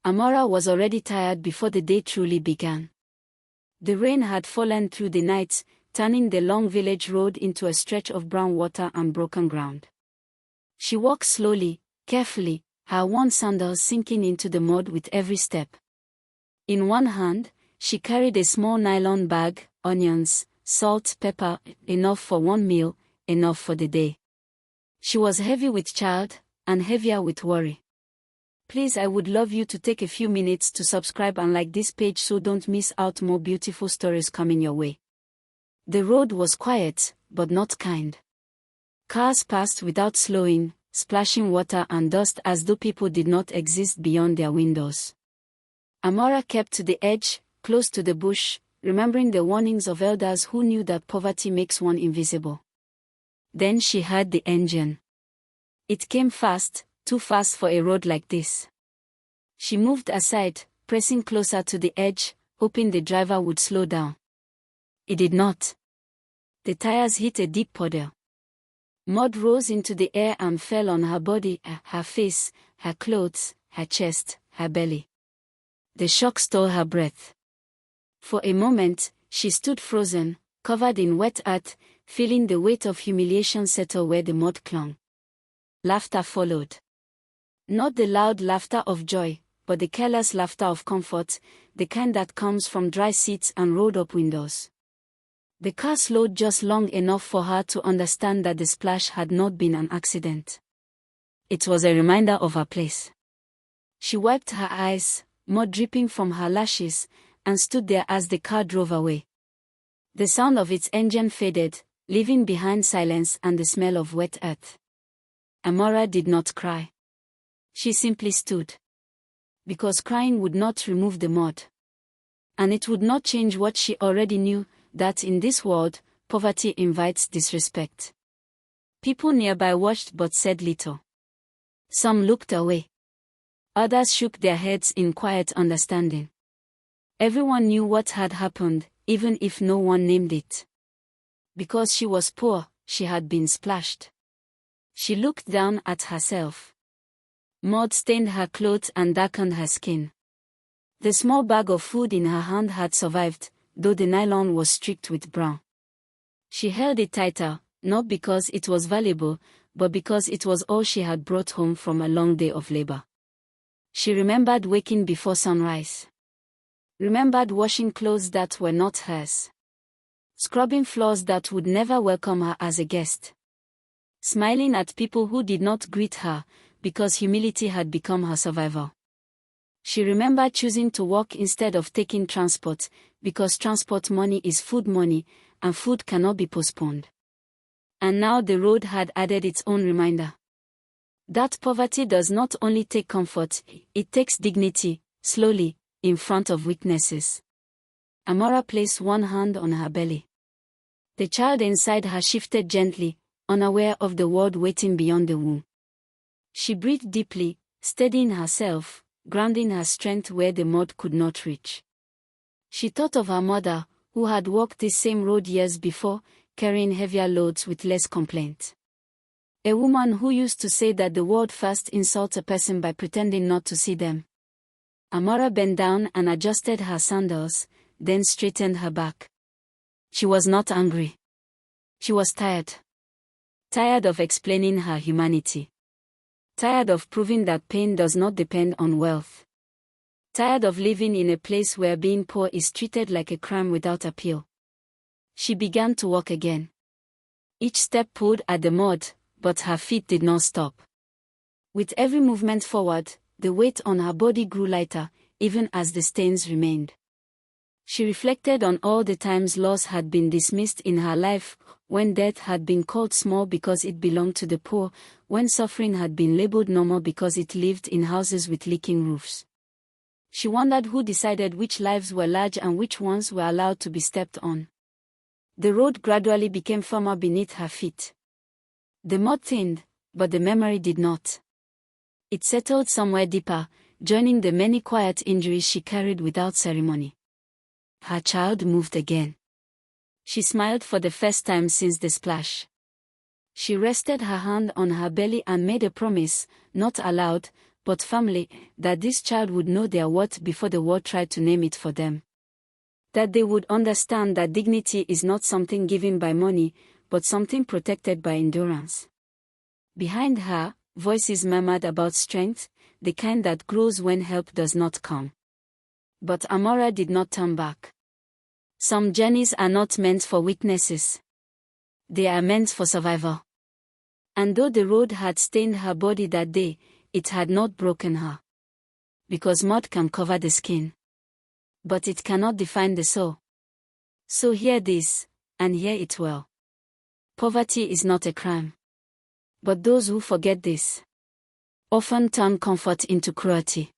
Amora was already tired before the day truly began. The rain had fallen through the night, turning the long village road into a stretch of brown water and broken ground. She walked slowly, carefully, her worn sandals sinking into the mud with every step. In one hand, she carried a small nylon bag, onions, salt, pepper, enough for one meal, enough for the day. She was heavy with child, and heavier with worry. Please, I would love you to take a few minutes to subscribe and like this page so don't miss out more beautiful stories coming your way. The road was quiet, but not kind. Cars passed without slowing, splashing water and dust as though people did not exist beyond their windows. Amora kept to the edge, close to the bush, remembering the warnings of elders who knew that poverty makes one invisible. Then she heard the engine. It came fast, too fast for a road like this. She moved aside, pressing closer to the edge, hoping the driver would slow down. It did not. The tires hit a deep puddle. Mud rose into the air and fell on her body, her face, her clothes, her chest, her belly. The shock stole her breath. For a moment, she stood frozen, covered in wet earth, feeling the weight of humiliation settle where the mud clung. Laughter followed. Not the loud laughter of joy, but the careless laughter of comfort, the kind that comes from dry seats and rolled-up windows. The car slowed just long enough for her to understand that the splash had not been an accident. It was a reminder of her place. She wiped her eyes, mud dripping from her lashes, and stood there as the car drove away. The sound of its engine faded, leaving behind silence and the smell of wet earth. Amora did not cry. She simply stood. Because crying would not remove the mud. And it would not change what she already knew, that in this world, poverty invites disrespect. People nearby watched but said little. Some looked away. Others shook their heads in quiet understanding. Everyone knew what had happened, even if no one named it. Because she was poor, she had been splashed. She looked down at herself. Mud stained her clothes and darkened her skin. The small bag of food in her hand had survived, though the nylon was streaked with brown. She held it tighter, not because it was valuable, but because it was all she had brought home from a long day of labor. She remembered waking before sunrise. Remembered washing clothes that were not hers. Scrubbing floors that would never welcome her as a guest. Smiling at people who did not greet her, because humility had become her survival. She remembered choosing to walk instead of taking transport, because transport money is food money, and food cannot be postponed. And now the road had added its own reminder. That poverty does not only take comfort, it takes dignity, slowly, in front of weaknesses. Amora placed one hand on her belly. The child inside her shifted gently, unaware of the world waiting beyond the womb. She breathed deeply, steadying herself, grounding her strength where the mud could not reach. She thought of her mother, who had walked this same road years before, carrying heavier loads with less complaint. A woman who used to say that the world first insults a person by pretending not to see them. Amora bent down and adjusted her sandals, then straightened her back. She was not angry. She was tired. Tired of explaining her humanity. Tired of proving that pain does not depend on wealth. Tired of living in a place where being poor is treated like a crime without appeal. She began to walk again. Each step pulled at the mud, but her feet did not stop. With every movement forward, the weight on her body grew lighter, even as the stains remained. She reflected on all the times loss had been dismissed in her life, when death had been called small because it belonged to the poor, when suffering had been labeled normal because it lived in houses with leaking roofs. She wondered who decided which lives were large and which ones were allowed to be stepped on. The road gradually became firmer beneath her feet. The mud thinned, but the memory did not. It settled somewhere deeper, joining the many quiet injuries she carried without ceremony. Her child moved again. She smiled for the first time since the splash. She rested her hand on her belly and made a promise, not aloud, but family, that this child would know their worth before the world tried to name it for them. That they would understand that dignity is not something given by money, but something protected by endurance. Behind her, voices murmured about strength, the kind that grows when help does not come. But Amora did not turn back. Some journeys are not meant for witnesses. They are meant for survival. And though the road had stained her body that day, it had not broken her. Because mud can cover the skin. But it cannot define the soul. So hear this, and hear it well. Poverty is not a crime. But those who forget this often turn comfort into cruelty.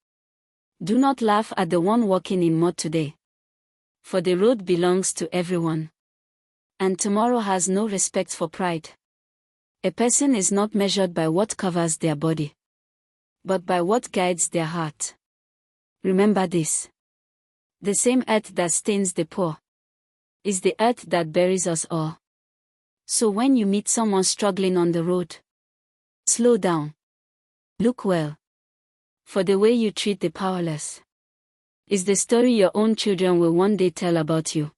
Do not laugh at the one walking in mud today. For the road belongs to everyone. And tomorrow has no respect for pride. A person is not measured by what covers their body, but by what guides their heart. Remember this. The same earth that stains the poor is the earth that buries us all. So when you meet someone struggling on the road, slow down. Look well. For the way you treat the powerless is the story your own children will one day tell about you.